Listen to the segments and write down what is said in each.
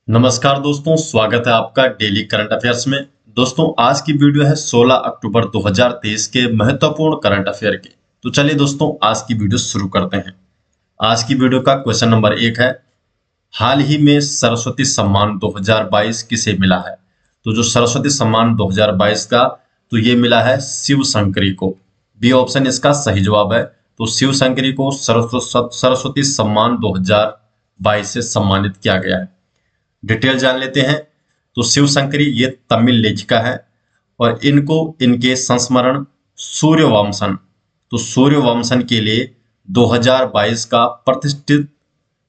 नमस्कार दोस्तों, स्वागत है आपका डेली करंट अफेयर्स में। दोस्तों, आज की वीडियो है 16 अक्टूबर 2023 के महत्वपूर्ण करंट अफेयर की। तो चलिए दोस्तों, आज की वीडियो शुरू करते हैं। आज की वीडियो का क्वेश्चन नंबर 1 है, हाल ही में सरस्वती सम्मान 2022 किसे मिला है? तो जो सरस्वती सम्मान 2022 का, तो ये मिला है शिव शंकरी को। बी ऑप्शन इसका सही जवाब है। तो शिव शंकरी को सरस्वती सम्मान 2022 से सम्मानित किया गया है। डिटेल जान लेते हैं। तो शिव शंकरी ये तमिल लेखिका है और इनको इनके संस्मरण सूर्यवंशन, तो सूर्यवंशन के लिए 2022 का प्रतिष्ठित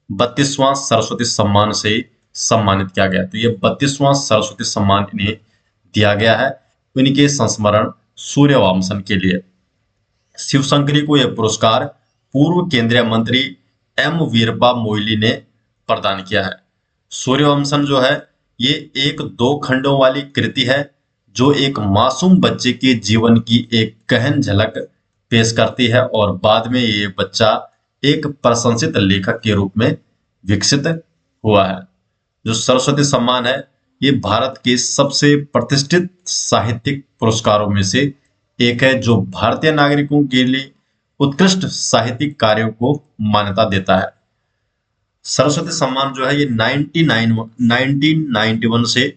32वां सरस्वती सम्मान से सम्मानित किया गया। तो ये 32वां सरस्वती सम्मान इन्हें दिया गया है इनके संस्मरण सूर्यवंशन के लिए। शिव शंकरी को यह पुरस्कार पूर्व केंद्रीय मंत्री एम वीरप्पा मोइली ने प्रदान किया है। सूर्यवंशन जो है ये एक 2 खंडों वाली कृति है जो एक मासूम बच्चे के जीवन की एक गहन झलक पेश करती है और बाद में ये बच्चा एक प्रशंसित लेखक के रूप में विकसित हुआ है। जो सरस्वती सम्मान है ये भारत के सबसे प्रतिष्ठित साहित्यिक पुरस्कारों में से एक है जो भारतीय नागरिकों के लिए उत्कृष्ट साहित्यिक कार्यों को मान्यता देता है। सरस्वती सम्मान जो है ये 1991 से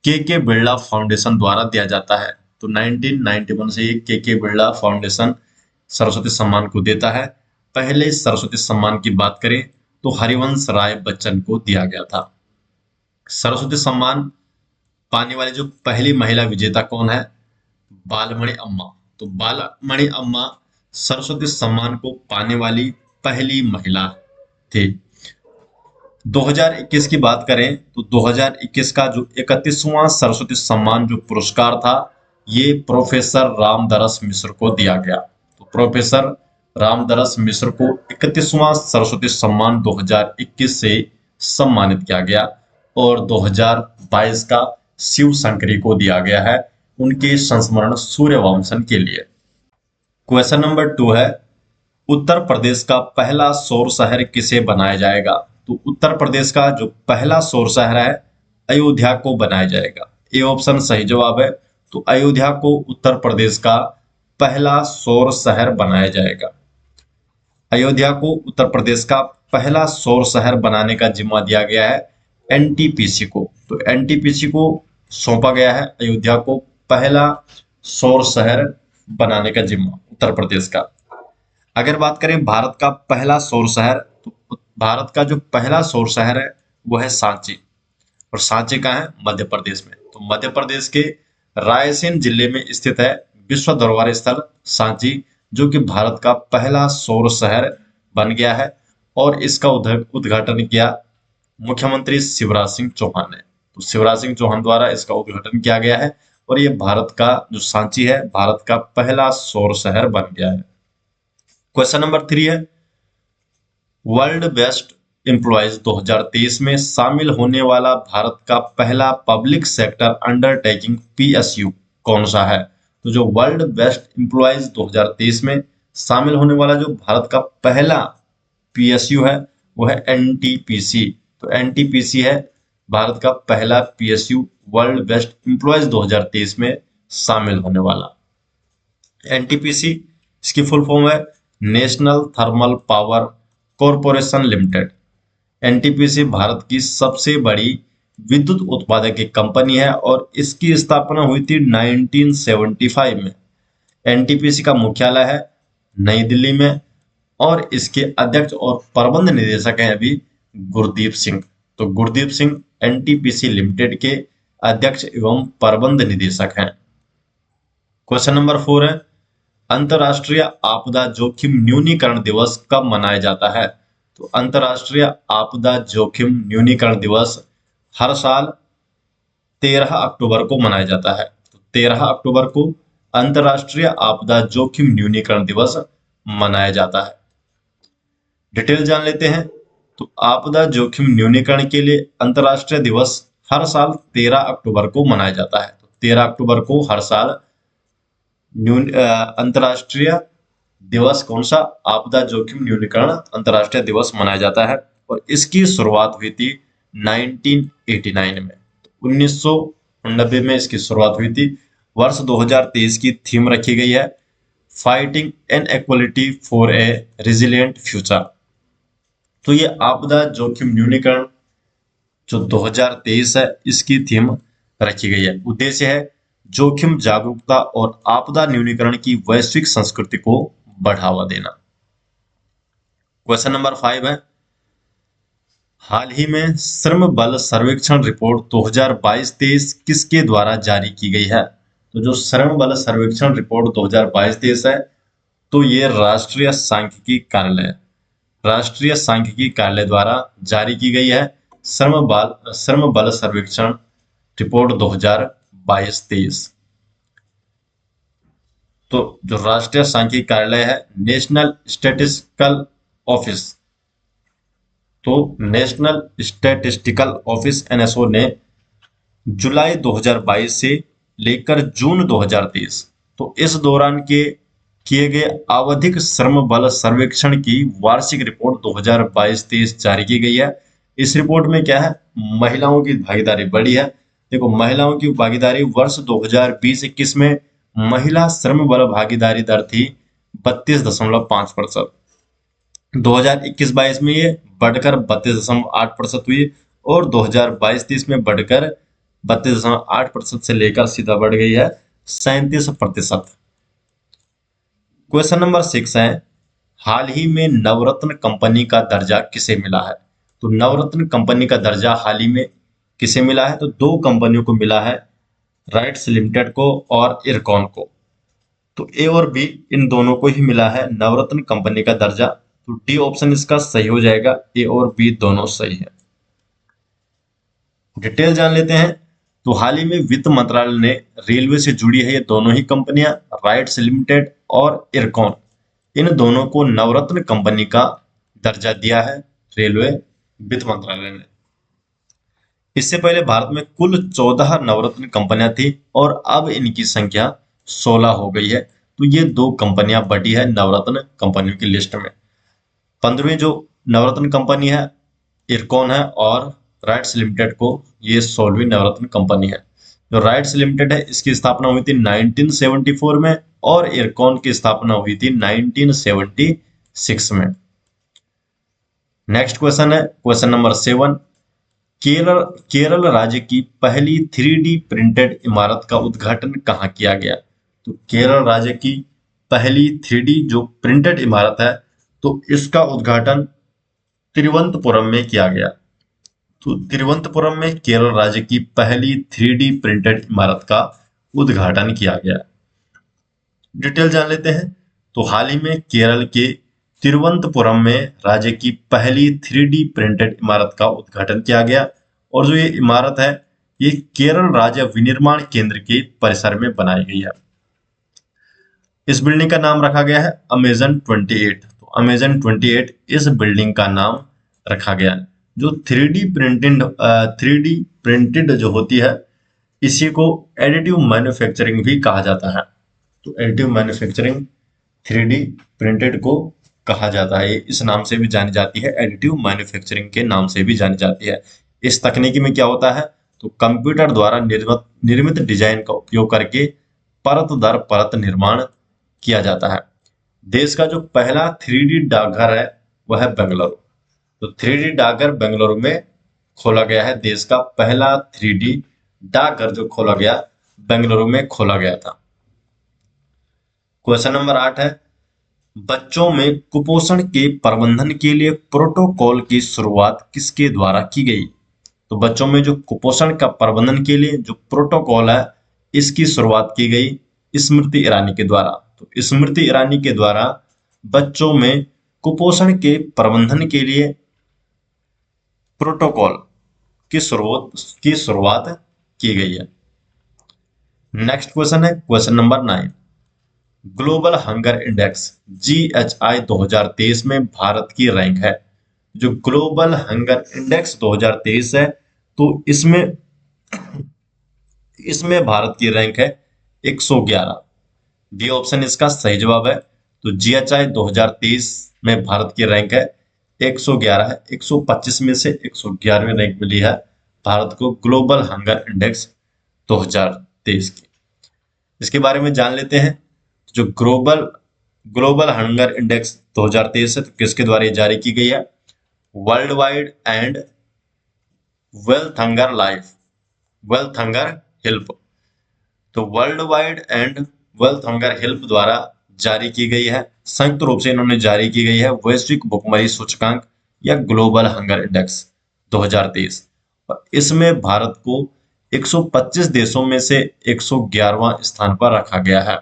के बिरला फाउंडेशन द्वारा दिया जाता है। तो 1991 से के बिरला फाउंडेशन सरस्वती सम्मान को देता है। पहले सरस्वती सम्मान की बात करें तो हरिवंश राय बच्चन को दिया गया था। सरस्वती सम्मान पाने वाली जो पहली महिला विजेता कौन है? बालमणि अम्मा। तो बालमणि अम्मा सरस्वती सम्मान को पाने वाली पहली महिला थी। 2021 की बात करें तो 2021 का जो 31वां सरस्वती सम्मान जो पुरस्कार था ये प्रोफेसर रामदरस मिश्र को दिया गया। तो प्रोफेसर रामदरस मिश्र को 31वां सरस्वती सम्मान 2021 से सम्मानित किया गया और 2022 का शिव शंकरी को दिया गया है उनके संस्मरण सूर्यवंशन के लिए। क्वेश्चन नंबर 2 है, उत्तर प्रदेश का पहला सौर शहर किसे बनाया जाएगा? तो उत्तर प्रदेश का जो पहला सौर शहर है अयोध्या को बनाया जाएगा। ए ऑप्शन सही जवाब है। तो अयोध्या को उत्तर प्रदेश का पहला सौर शहर बनाया जाएगा। अयोध्या को उत्तर प्रदेश का पहला सौर शहर बनाने का जिम्मा दिया गया है एनटीपीसी को। तो एनटीपीसी को सौंपा गया है अयोध्या को पहला सौर शहर बनाने का जिम्मा उत्तर प्रदेश का। अगर बात करें भारत का पहला सौर शहर, तो भारत का जो पहला सौर शहर है वो है सांची। और सांची कहाँ है? मध्य प्रदेश में। तो मध्य प्रदेश के रायसेन जिले में स्थित है विश्व दरबार स्थल सांची, जो कि भारत का पहला सौर शहर बन गया है और इसका उद्घाटन किया मुख्यमंत्री शिवराज सिंह चौहान ने। तो शिवराज सिंह चौहान द्वारा इसका उद्घाटन किया गया है और ये भारत का जो सांची है भारत का पहला सौर शहर बन गया है। क्वेश्चन नंबर 3 है, वर्ल्ड बेस्ट एम्प्लॉयज 2023 में शामिल होने वाला भारत का पहला पब्लिक सेक्टर अंडरटेकिंग पीएसयू कौन सा है? तो जो वर्ल्ड बेस्ट एम्प्लॉयज 2023 में शामिल होने वाला जो भारत का पहला पीएसयू है वो है एनटीपीसी। तो एनटीपीसी है भारत का पहला पीएसयू वर्ल्ड बेस्ट एम्प्लॉयज 2023 में शामिल होने वाला। एनटीपीसी इसकी फुल फॉर्म है national thermal power corporation limited. NTPC Bharat की सबसे बड़ी विद्युत उत्पादक की कंपनी है और इसकी स्थापना हुई थी 1975 में। एनटीपीसी का मुख्यालय है नई दिल्ली में और इसके अध्यक्ष और प्रबंध निदेशक हैं अभी गुरदीप सिंह। तो गुरदीप सिंह एनटीपीसी लिमिटेड के अध्यक्ष एवं प्रबंध निदेशक हैं। क्वेश्चन नंबर 4 है, अंतर्राष्ट्रीय आपदा जोखिम न्यूनीकरण दिवस कब मनाया जाता है? तो अंतर्राष्ट्रीय आपदा जोखिम न्यूनीकरण दिवस हर साल 13 अक्टूबर को मनाया जाता है। तो 13 अक्टूबर को अंतर्राष्ट्रीय आपदा जोखिम न्यूनीकरण दिवस मनाया जाता है। डिटेल जान लेते हैं। तो आपदा जोखिम न्यूनीकरण के लिए अंतर्राष्ट्रीय दिवस हर साल 13 अक्टूबर को मनाया जाता है। तो 13 अक्टूबर को हर साल अंतर्राष्ट्रीय दिवस कौन सा? आपदा जोखिम न्यूनीकरण अंतर्राष्ट्रीय दिवस मनाया जाता है और इसकी शुरुआत हुई थी 1989 में। 1990 में इसकी शुरुआत हुई थी। वर्ष 2023 की थीम रखी गई है fighting inequality for a resilient future. तो ये आपदा जोखिम न्यूनीकरण जो 2023 है इसकी थीम रखी गई है। उद्देश्य है जोखिम जागरूकता और आपदा न्यूनीकरण की वैश्विक संस्कृति को बढ़ावा देना। क्वेश्चन नंबर 5 है, हाल ही में श्रम बल सर्वेक्षण रिपोर्ट 2022-23 किसके द्वारा जारी की गई है? तो जो श्रम बल सर्वेक्षण रिपोर्ट 2022-23 है तो ये राष्ट्रीय सांख्यिकी कार्यालय द्वारा जारी की गई है। श्रम बल सर्वेक्षण रिपोर्ट 2022-23। तो जो राष्ट्रीय सांख्यिकी कार्यालय है नेशनल स्टैटिस्टिकल ऑफिस, तो नेशनल स्टैटिस्टिकल ऑफिस एनएसओ ने जुलाई 2022 से लेकर जून 2023 तो इस दौरान के किए गए आवधिक श्रम बल सर्वेक्षण की वार्षिक रिपोर्ट 2022-23 जारी की गई है। इस रिपोर्ट में क्या है, महिलाओं की भागीदारी बढ़ी है। देखो महिलाओं की भागीदारी वर्ष 2020-21 में महिला श्रम बल भागीदारी दर थी 32.5%। 2021-22 में ये बढ़कर 32.8% हुई और 2022-23 में बढ़कर 32.8% से लेकर सीधा बढ़ गई है 37%। क्वेश्चन नंबर 6 है, हाल ही में नवरत्न कंपनी का दर्जा किसे मिला है? तो नवरत्न कंपनी का दर्जा हाल ही में किसे मिला है? तो दो कंपनियों को मिला है, राइट्स लिमिटेड को और इरकॉन को। तो ए और बी इन दोनों को ही मिला है नवरत्न कंपनी का दर्जा। तो डी ऑप्शन इसका सही हो जाएगा, ए और बी दोनों सही है। डिटेल जान लेते हैं। तो हाल ही में वित्त मंत्रालय ने रेलवे से जुड़ी है ये दोनों ही कंपनियां, राइट्स लिमिटेड और इरकॉन, इन दोनों को नवरत्न कंपनी का दर्जा दिया है रेलवे वित्त मंत्रालय ने। इससे पहले भारत में कुल 14 नवरत्न कंपनियां थी और अब इनकी संख्या 16 हो गई है। तो ये दो कंपनियां बढ़ी है नवरत्न कंपनियों की लिस्ट में। 15वीं जो नवरत्न कंपनी है इरकॉन है और राइट्स लिमिटेड को ये 16वीं नवरत्न कंपनी है। जो राइट्स लिमिटेड है इसकी स्थापना हुई थी 1974 में और इरकॉन की स्थापना हुई थी 1976 में। नेक्स्ट क्वेश्चन है क्वेश्चन नंबर 7, केरल राज्य की पहली 3D प्रिंटेड इमारत का उद्घाटन कहाँ किया गया? तो केरल राज्य की पहली 3D जो प्रिंटेड इमारत है तो इसका उद्घाटन तिरुवनंतपुरम में किया गया। तो तिरुवनंतपुरम में केरल राज्य की पहली 3D प्रिंटेड इमारत का उद्घाटन किया गया। डिटेल जान लेते हैं। तो हाल ही में केरल के तिरुवनंतपुरम में राज्य की पहली 3D प्रिंटेड इमारत का उद्घाटन किया गया और जो ये इमारत है ये केरल राज्य विनिर्माण केंद्र के परिसर में बनाई गई है। इस बिल्डिंग का नाम रखा गया है अमेजन 28। तो अमेजन 28 इस बिल्डिंग का नाम रखा गया है। जो 3D प्रिंटेड जो होती है इसी को एडिटिव मैन्युफैक्चरिंग भी कहा जाता है। तो एडिटिव मैन्युफैक्चरिंग 3D प्रिंटेड को कहा जाता है, इस नाम से भी जानी जाती है, एडिटिव मैन्युफैक्चरिंग के नाम से भी जानी जाती है। इस तकनीकी में क्या होता है, तो कंप्यूटर द्वारा निर्मित डिजाइन का उपयोग करके परत दर परत निर्माण किया जाता है। देश का जो पहला 3D डाकघर है वह है बेंगलुरु। तो 3D डाकघर बेंगलुरु में खोला गया है। देश का पहला 3D डाकघर जो खोला गया बेंगलुरु में खोला गया था। क्वेश्चन नंबर 8 है, बच्चों में कुपोषण के प्रबंधन के लिए प्रोटोकॉल की शुरुआत किसके द्वारा की गई? तो बच्चों में जो कुपोषण का प्रबंधन के लिए जो प्रोटोकॉल है इसकी शुरुआत की गई स्मृति ईरानी के द्वारा। तो स्मृति ईरानी के द्वारा बच्चों में कुपोषण के प्रबंधन के लिए प्रोटोकॉल की शुरुआत की गई है। नेक्स्ट क्वेश्चन है question number 9, global hunger index GHI 2023 में भारत की रैंक है। जो ग्लोबल हंगर इंडेक्स 2023 है तो इसमें भारत की रैंक है 111। डी ऑप्शन इसका सही जवाब है। तो GHI 2023 में भारत की रैंक है 111 है। 125 में से 111वीं रैंक मिली है भारत को ग्लोबल हंगर इंडेक्स 2023 की। इसके बारे में जान लेते हैं। जो ग्लोबल ग्लोबल हंगर इंडेक्स 2023 है, तो किसके द्वारा जारी की गई है? World wide and wealth hunger life wealth hunger help. तो world wide and wealth hunger help द्वारा जारी की गई है। संयुक्त रूप से इन्होंने जारी की गई है वैश्विक भुखमरी सूचकांक या ग्लोबल हंगर इंडेक्स 2023, और इसमें भारत को 125 देशों में से 111वां स्थान पर रखा गया है।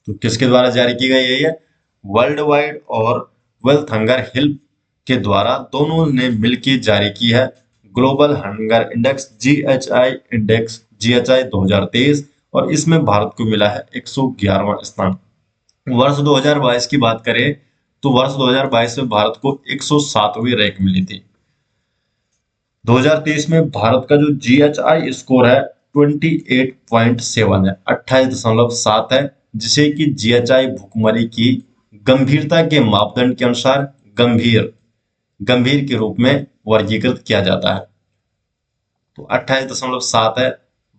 तो किसके द्वारा जारी की गई है? ये वर्ल्ड वाइड और वेल्थ हंगर हेल्प के द्वारा दोनों ने मिलकर जारी की है ग्लोबल हंगर इंडेक्स जीएचआई 2023, और इसमें भारत को मिला है 111वां स्थान। वर्ष 2022 की बात करें तो वर्ष 2022 में भारत को 107वीं रैंक मिली थी। 2023 में भारत का जो जीएचआई स्कोर है 28.7 है, 28.7 है, जिसे कि जीएचआई भुखमरी की गंभीरता के मापदंड के अनुसार गंभीर के रूप में वर्गीकृत किया जाता है। तो 28.7 है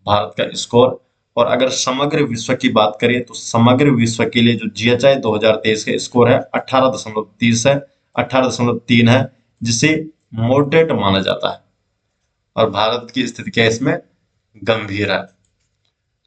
भारत का स्कोर। और अगर समग्र विश्व की बात करें तो समग्र विश्व के लिए जो जीएचआई 2023 का स्कोर है 18.30 है, 18.3 है, जिसे मॉडरेट माना जाता है, और भारत की स्थिति क्या है इसमें? गंभीर है।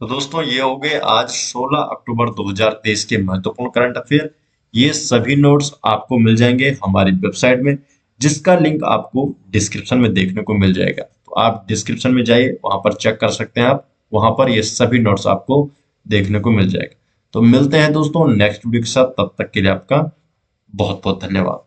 तो दोस्तों ये हो गए आज 16 अक्टूबर 2023 के महत्वपूर्ण करंट अफेयर। ये सभी नोट्स आपको मिल जाएंगे हमारी वेबसाइट में, जिसका लिंक आपको डिस्क्रिप्शन में देखने को मिल जाएगा। तो आप डिस्क्रिप्शन में जाइए, वहां पर चेक कर सकते हैं आप, वहां पर ये सभी नोट्स आपको देखने को मिल जाएगा। तो मिलते हैं दोस्तों नेक्स्ट वीडियो के साथ, तब तक के लिए आपका बहुत बहुत धन्यवाद।